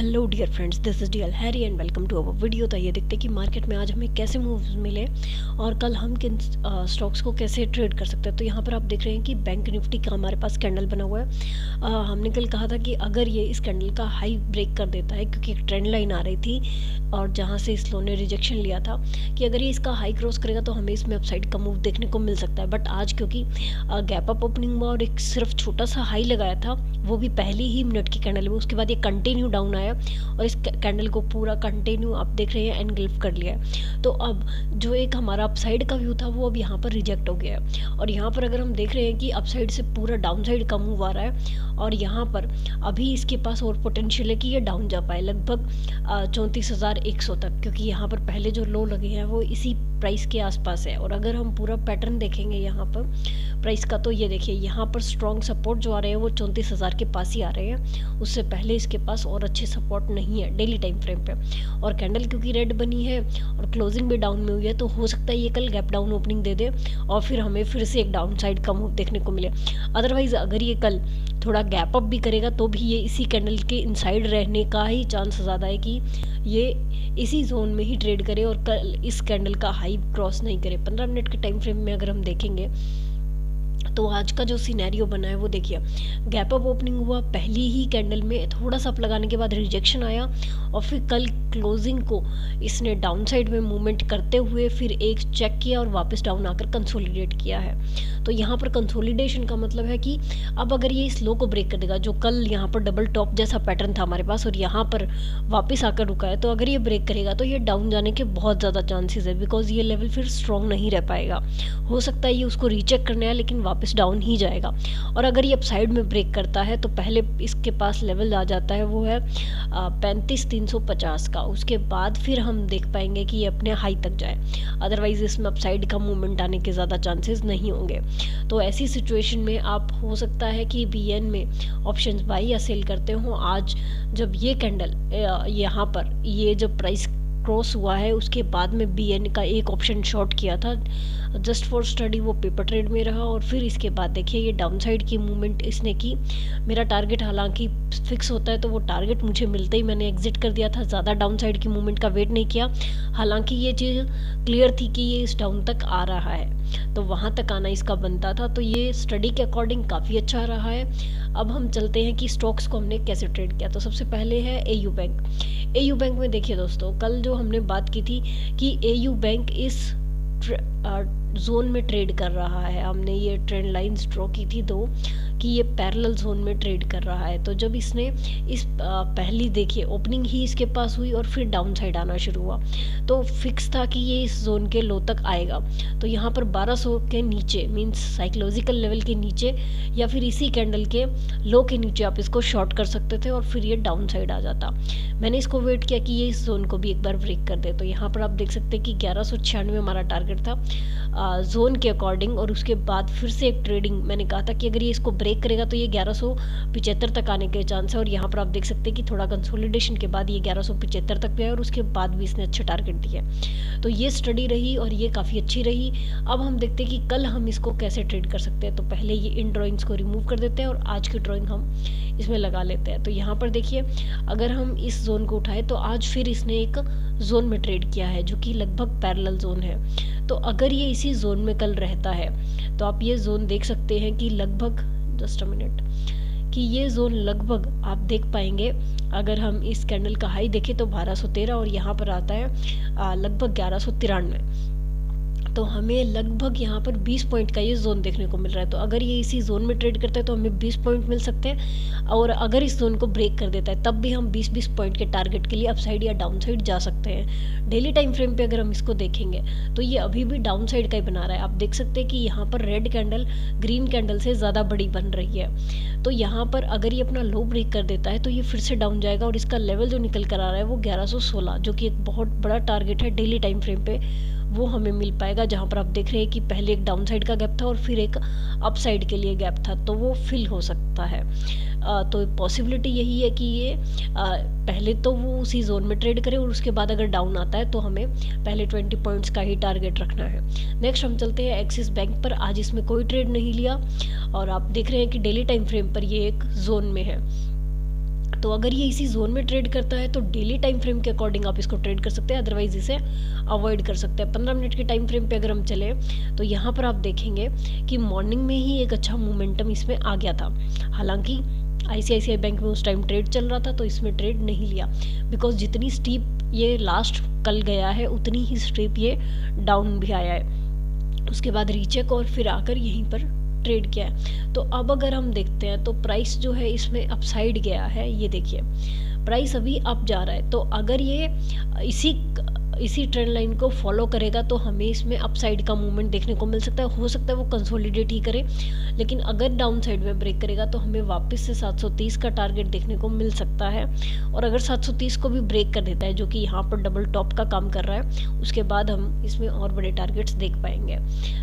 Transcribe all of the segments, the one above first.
Hello dear friends, this is DL Harry and welcome to our video. तो ये देखते हैं कि मार्केट में आज हमें कैसे मूव्स मिले और कल हम किन स्टॉक्स को कैसे ट्रेड कर सकते हैं। तो यहाँ पर आप देख रहे हैं कि बैंक निफ्टी का हमारे पास कैंडल बना हुआ है। हमने कल कहा था कि अगर ये इस कैंडल का हाई ब्रेक कर देता है, क्योंकि एक ट्रेंड लाइन आ रही थी और जहाँ से इस लो ने रिजेक्शन लिया था कि अगर ये इसका हाई क्रॉस करेगा तो हमें इसमें अपसाइड का मूव देखने को मिल सकता है। बट आज क्योंकि गैप अप ओपनिंग हुआ और एक सिर्फ छोटा सा हाई लगाया था, वो भी पहली ही मिनट की कैंडल में, उसके बाद ये कंटिन्यू डाउन आया और इस कैंडल को पूरा कंटिन्यू आप देख रहे हैं एनगल्फ कर लिया है। तो अब जो एक हमारा अपसाइड का व्यू था वो अब यहाँ पर रिजेक्ट हो गया है और यहाँ पर अगर हम देख रहे हैं कि अपसाइड से पूरा डाउन साइड का मूव आ रहा है और यहाँ पर अभी इसके पास और पोटेंशियल है कि ये डाउन जा पाए लगभग 34,100 तक, क्योंकि यहाँ पर पहले जो लो लगे हैं वो इसी प्राइस के आसपास है। और अगर हम पूरा पैटर्न देखेंगे यहाँ पर प्राइस का, तो ये देखिए यहाँ पर स्ट्रॉन्ग सपोर्ट जो आ रहे हैं वो 34,000 के पास ही आ रहे हैं। उससे पहले इसके पास और अच्छे सपोर्ट नहीं है डेली टाइम फ्रेम पे। और कैंडल क्योंकि रेड बनी है और क्लोजिंग भी डाउन में हुई है, तो हो सकता है ये कल गैप डाउन ओपनिंग दे दे और फिर हमें फिर से एक डाउन साइड का मूव देखने को मिले। अदरवाइज अगर ये कल थोड़ा गैप अप भी करेगा तो भी ये इसी कैंडल के इनसाइड रहने का ही चांस ज़्यादा है कि ये इसी जोन में ही ट्रेड करे और कल इस कैंडल का हाई क्रॉस नहीं करे। 15 मिनट के टाइम फ्रेम में अगर हम देखेंगे तो आज का जो सिनेरियो बना है वो देखिए, गैप अप ओपनिंग हुआ, पहली ही कैंडल में थोड़ा सा अप लगाने के बाद रिजेक्शन आया और फिर कल क्लोजिंग को इसने डाउन साइड में मूवमेंट करते हुए फिर एक चेक किया और वापस डाउन आकर कंसोलिडेट किया है। तो यहाँ पर कंसोलिडेशन का मतलब है कि अब अगर ये इस लो को ब्रेक कर देगा, जो कल यहाँ पर डबल टॉप जैसा पैटर्न था हमारे पास और यहाँ पर वापस आकर रुका है, तो अगर ये ब्रेक करेगा तो ये डाउन जाने के बहुत ज़्यादा चांसेस है, बिकॉज ये लेवल फिर स्ट्रॉन्ग नहीं रह पाएगा। हो सकता है ये उसको रीचेक करने आए लेकिन वापस डाउन ही जाएगा। और अगर ये अपसाइड में ब्रेक करता है तो पहले इसके पास लेवल आ जाता है, वो है 35,350 का। उसके बाद फिर हम देख पाएंगे कि ये अपने हाई तक जाए, अदरवाइज इसमें अपसाइड का मूवमेंट आने के ज़्यादा चांसेस नहीं होंगे। तो ऐसी सिचुएशन में आप हो सकता है कि बीएन में ऑप्शंस बाई या सेल करते हो। आज जब ये कैंडल यहाँ पर ये जब प्राइस क्रॉस हुआ है उसके बाद में बीएन का एक ऑप्शन शॉर्ट किया था जस्ट फॉर स्टडी, वो पेपर ट्रेड में रहा और फिर इसके बाद देखिए ये डाउन साइड की मूवमेंट इसने की। मेरा टारगेट हालांकि फिक्स होता है तो वो टारगेट मुझे मिलते ही मैंने एग्जिट कर दिया था, ज़्यादा डाउन साइड की मूवमेंट का वेट नहीं किया। हालांकि ये चीज़ क्लियर थी कि ये इस डाउन तक आ रहा है तो वहाँ तक आना इसका बनता था। तो ये स्टडी के अकॉर्डिंग काफ़ी अच्छा रहा है। अब हम चलते हैं कि स्टॉक्स को हमने कैसे ट्रेड किया। तो सबसे पहले है एयू बैंक। एयू बैंक में देखिए दोस्तों, कल जो हमने बात की थी कि एयू बैंक इस जोन में ट्रेड कर रहा है, हमने ये ट्रेंड लाइंस ड्रॉ की थी दो कि ये पैरेलल जोन में ट्रेड कर रहा है। तो जब इसने इस पहली देखिए ओपनिंग ही इसके पास हुई और फिर डाउन साइड आना शुरू हुआ, तो फिक्स था कि ये इस जोन के लो तक आएगा। तो यहाँ पर 1200 के नीचे मींस साइकोलॉजिकल लेवल के नीचे या फिर इसी कैंडल के लो के नीचे आप इसको शॉर्ट कर सकते थे और फिर ये डाउन साइड आ जाता। मैंने इसको वेट किया कि ये इस जोन को भी एक बार ब्रेक कर दे। तो यहाँ पर आप देख सकते हैं कि 1196 हमारा टारगेट था जोन के अकॉर्डिंग, और उसके बाद फिर से एक ट्रेडिंग मैंने कहा था कि अगर ये इसको ब्रेक करेगा तो ये 1175 तक आने के चांस है। और यहाँ पर आप देख सकते हैं कि थोड़ा कंसोलिडेशन के बाद ये 1175 तक भी आया और उसके बाद भी इसने अच्छा टारगेट दिया। तो ये स्टडी रही और ये काफ़ी अच्छी रही। अब हम देखते हैं कि कल हम इसको कैसे ट्रेड कर सकते हैं। तो पहले ये इन ड्राइंग्स को रिमूव कर देते हैं और आज की ड्राइंग हम इसमें लगा लेते हैं। तो यहाँ पर देखिए, अगर हम इस जोन को उठाए तो आज फिर इसने एक जोन में ट्रेड किया है जो कि लगभग पैरेलल जोन है। तो अगर ये इसी जोन में कल रहता है तो आप ये जोन देख सकते हैं कि लगभग जस्ट अ मिनट कि ये जोन लगभग आप देख पाएंगे, अगर हम इस कैंडल का हाई देखें तो 1213 और यहाँ पर आता है लगभग 1193। तो हमें लगभग यहाँ पर 20 पॉइंट का ये जोन देखने को मिल रहा है। तो अगर ये इसी जोन में ट्रेड करता है तो हमें 20 पॉइंट मिल सकते हैं और अगर इस जोन को ब्रेक कर देता है तब भी हम 20-20 पॉइंट के टारगेट के लिए अपसाइड या डाउन साइड जा सकते हैं। डेली टाइम फ्रेम पे अगर हम इसको देखेंगे तो ये अभी भी डाउन साइड का ही बना रहा है। आप देख सकते हैं कि यहाँ पर रेड कैंडल ग्रीन कैंडल से ज़्यादा बड़ी बन रही है। तो यहाँ पर अगर ये अपना लो ब्रेक कर देता है तो ये फिर से डाउन जाएगा और इसका लेवल जो निकल कर आ रहा है वो 1116, जो कि एक बहुत बड़ा टारगेट है डेली टाइम फ्रेम पे, वो हमें मिल पाएगा। जहाँ पर आप देख रहे हैं कि पहले एक डाउन साइड का गैप था और फिर एक अप साइड के लिए गैप था, तो वो फिल हो सकता है। तो पॉसिबिलिटी यही है कि ये पहले तो वो उसी जोन में ट्रेड करे और उसके बाद अगर डाउन आता है तो हमें पहले 20 पॉइंट्स का ही टारगेट रखना है। नेक्स्ट हम चलते हैं एक्सिस बैंक पर। आज इसमें कोई ट्रेड नहीं लिया और आप देख रहे हैं कि डेली टाइम फ्रेम पर ये एक जोन में है। तो अगर ये इसी जोन में ट्रेड करता है तो डेली टाइम फ्रेम के अकॉर्डिंग आप इसको ट्रेड कर सकते हैं, अदरवाइज इसे अवॉइड कर सकते हैं। 15 मिनट के टाइम फ्रेम पे अगर हम चले तो यहाँ पर आप देखेंगे कि मॉर्निंग में ही एक अच्छा मोमेंटम इसमें आ गया था। हालांकि ICICI बैंक में उस टाइम ट्रेड चल रहा था तो इसमें ट्रेड नहीं लिया, बिकॉज जितनी स्टीप ये लास्ट कल गया है उतनी ही स्टीप ये डाउन भी आया है। उसके बाद रीचेक और फिर आकर यहीं पर ट्रेड किया है। तो अब अगर हम देखते हैं तो प्राइस जो है इसमें अपसाइड गया है, ये देखिए प्राइस अभी अप जा रहा है। तो अगर ये इसी ट्रेंड लाइन को फॉलो करेगा तो हमें इसमें अपसाइड का मूवमेंट देखने को मिल सकता है। हो सकता है वो कंसोलिडेट ही करे, लेकिन अगर डाउन साइड में ब्रेक करेगा तो हमें वापस से 730 का टारगेट देखने को मिल सकता है। और अगर 730 को भी ब्रेक कर देता है, जो कि यहाँ पर डबल टॉप का काम कर रहा है, उसके बाद हम इसमें और बड़े टारगेट्स देख पाएंगे।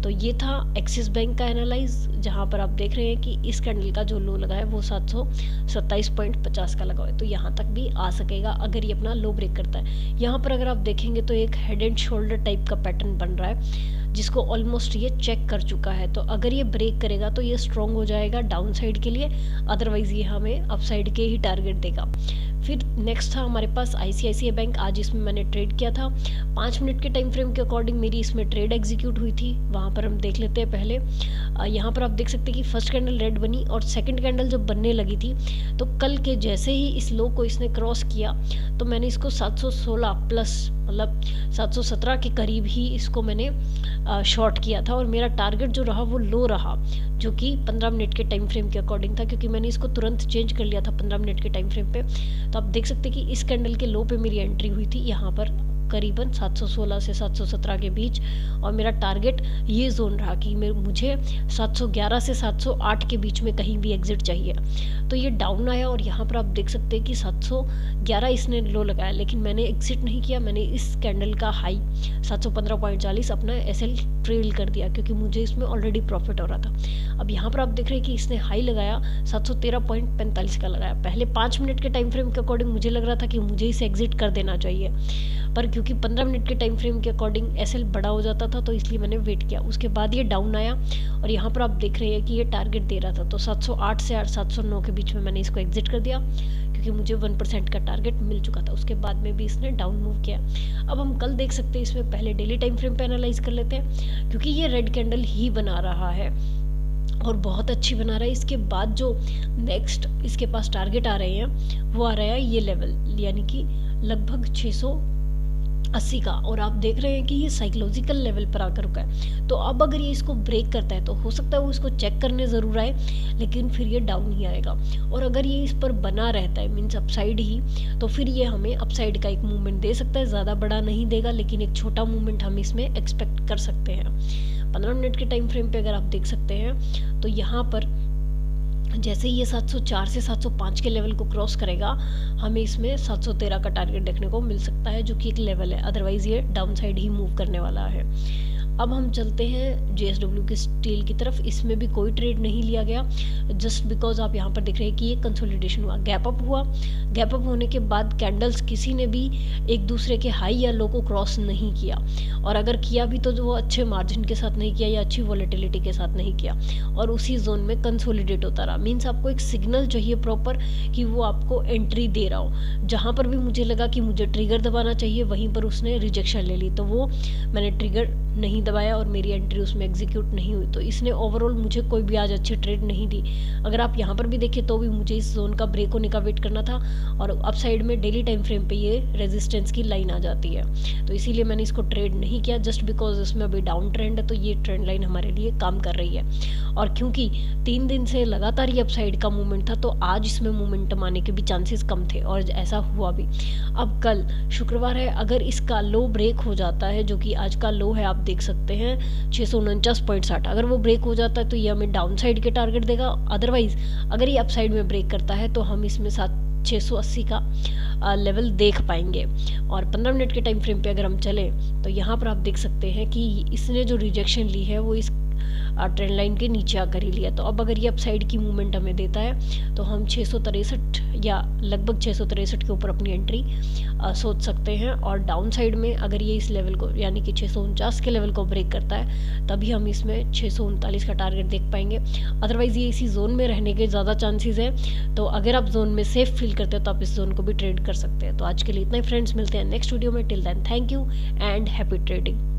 तो ये था एक्सिस बैंक का एनालाइज, जहाँ पर आप देख रहे हैं कि इस कैंडल का जो लो लगा है वो 727.50 का लगा है। तो यहाँ तक भी आ सकेगा अगर ये अपना लो ब्रेक करता है। यहाँ पर अगर आप देखेंगे तो एक हेड एंड शोल्डर टाइप का पैटर्न बन रहा है, जिसको ऑलमोस्ट ये चेक कर चुका है। तो अगर ये ब्रेक करेगा तो ये स्ट्रॉन्ग हो जाएगा डाउन साइड के लिए, अदरवाइज ये हमें अप साइड के ही टारगेट देगा। फिर नेक्स्ट था हमारे पास ICICI बैंक। आज इसमें मैंने ट्रेड किया था 5 मिनट के टाइम फ्रेम के अकॉर्डिंग मेरी इसमें ट्रेड एग्जीक्यूट हुई थी। वहाँ पर हम देख लेते हैं पहले। यहाँ पर आप देख सकते हैं कि फर्स्ट कैंडल रेड बनी और सेकंड कैंडल जब बनने लगी थी तो कल के जैसे ही इस लो को इसने क्रॉस किया तो मैंने इसको 716 प्लस मतलब 717 के करीब ही इसको मैंने शॉर्ट किया था। और मेरा टारगेट जो रहा वो लो रहा, जो कि 15 मिनट के टाइम फ्रेम के अकॉर्डिंग था, क्योंकि मैंने इसको तुरंत चेंज कर लिया था 15 मिनट के टाइम फ्रेम पे। तो आप देख सकते हैं कि इस कैंडल के लो पे मेरी एंट्री हुई थी यहाँ पर करीबन 716 से 717 के बीच, और मेरा टारगेट ये जोन रहा कि मुझे 711 से 708 के बीच में कहीं भी एग्जिट चाहिए। तो ये डाउन आया और यहाँ पर आप देख सकते हैं कि 711 इसने लो लगाया, लेकिन मैंने एग्जिट नहीं किया। मैंने इस कैंडल का हाई 715.40 अपना SL ट्रेल कर दिया, क्योंकि मुझे इसमें ऑलरेडी प्रॉफिट हो रहा था। अब यहाँ पर आप देख रहे हैं कि इसने हाई लगाया 713.45 का लगाया। पहले 5 मिनट के टाइम फ्रेम के अकॉर्डिंग मुझे लग रहा था कि मुझे इसे एग्जिट कर देना चाहिए, पर क्योंकि 15 मिनट के टाइम फ्रेम के अकॉर्डिंग SL बड़ा हो जाता था तो इसलिए मैंने वेट किया। उसके बाद ये डाउन आया और यहाँ पर आप देख रहे हैं कि ये टारगेट दे रहा था, तो 708 से 709 के बीच में मैंने इसको एग्जिट कर दिया, क्योंकि मुझे 1% का टारगेट मिल चुका था। उसके बाद में भी इसने डाउन मूव किया। अब हम कल देख सकते हैं, इसमें पहले डेली टाइम फ्रेम पे एनालाइज कर लेते हैं, क्योंकि ये रेड कैंडल ही बना रहा है और बहुत अच्छी बना रहा है। इसके बाद जो नेक्स्ट इसके पास टारगेट आ रहे हैं वो आ रहा है ये लेवल, यानी कि लगभग 680 का, और आप देख रहे हैं कि ये साइकोलॉजिकल लेवल पर आकर रुका है। तो अब अगर ये इसको ब्रेक करता है तो हो सकता है वो इसको चेक करने ज़रूर आए, लेकिन फिर ये डाउन ही आएगा। और अगर ये इस पर बना रहता है मीन्स अपसाइड ही, तो फिर ये हमें अपसाइड का एक मूवमेंट दे सकता है। ज़्यादा बड़ा नहीं देगा, लेकिन एक छोटा मूवमेंट हम इसमें एक्सपेक्ट कर सकते हैं। 15 मिनट के टाइम फ्रेम पे अगर आप देख सकते हैं तो यहाँ पर जैसे ही ये 704 से 705 के लेवल को क्रॉस करेगा, हमें इसमें 713 का टारगेट देखने को मिल सकता है, जो कि एक लेवल है। अदरवाइज ये डाउन साइड ही मूव करने वाला है। अब हम चलते हैं JSW के स्टील की तरफ। इसमें भी कोई ट्रेड नहीं लिया गया, जस्ट बिकॉज आप यहाँ पर देख रहे हैं कि ये कंसोलिडेशन हुआ, गैप अप हुआ। गैप अप होने के बाद कैंडल्स किसी ने भी एक दूसरे के हाई या लो को क्रॉस नहीं किया, और अगर किया भी तो वो अच्छे मार्जिन के साथ नहीं किया या अच्छी वॉलेटिलिटी के साथ नहीं किया, और उसी जोन में कंसोलिडेट होता रहा। मीन्स आपको एक सिग्नल चाहिए प्रॉपर कि वो आपको एंट्री दे रहा हो। जहाँ पर भी मुझे लगा कि मुझे ट्रिगर दबाना चाहिए, वहीं पर उसने रिजेक्शन ले ली, तो वो मैंने ट्रिगर नहीं दबाया और मेरी एंट्री उसमें एग्जीक्यूट नहीं हुई। तो इसने ओवरऑल मुझे कोई भी आज अच्छी ट्रेड नहीं दी। अगर आप यहाँ पर भी देखें तो भी मुझे इस जोन का ब्रेक होने का वेट करना था, और अप साइड में डेली टाइम फ्रेम पे ये रेजिस्टेंस की लाइन आ जाती है, तो इसीलिए मैंने इसको ट्रेड नहीं किया, जस्ट बिकॉज इसमें अभी डाउन ट्रेंड है, तो ये ट्रेंड लाइन हमारे लिए काम कर रही है। और क्योंकि 3 दिन से लगातार ये अप साइड का मूवमेंट था, तो आज इसमें मूवमेंटम आने के भी चांसेस कम थे, और ऐसा हुआ भी। अब कल शुक्रवार है, अगर इसका लो ब्रेक हो जाता है, जो कि आज का लो है, आप देख सकते हैं 649.60, अगर वो ब्रेक हो जाता है तो ये हमें डाउन साइड के टारगेट देगा। अदरवाइज अगर ये अप साइड में ब्रेक करता है तो हम इसमें 680 का लेवल देख पाएंगे। और 15 मिनट के टाइम फ्रेम पे अगर हम चले तो यहाँ पर आप देख सकते हैं कि इसने जो रिजेक्शन ली है वो इस ट्रेंड लाइन के नीचे आकर ही लिया। तो अब अगर ये अपसाइड की मूवमेंट हमें देता है तो हम 663 या लगभग 663 के ऊपर अपनी एंट्री सोच सकते हैं। और डाउन साइड में अगर ये इस लेवल को यानी कि 649 के लेवल को ब्रेक करता है तभी हम इसमें 639 का टारगेट देख पाएंगे। अदरवाइज ये इसी जोन में रहने के ज़्यादा चांसेस हैं। तो अगर आप जोन में सेफ फील करते हो तो आप इस जोन को भी ट्रेड कर सकते हैं। तो आज के लिए इतना ही फ्रेंड्स, मिलते हैं नेक्स्ट वीडियो में। Till then thank you and happy trading.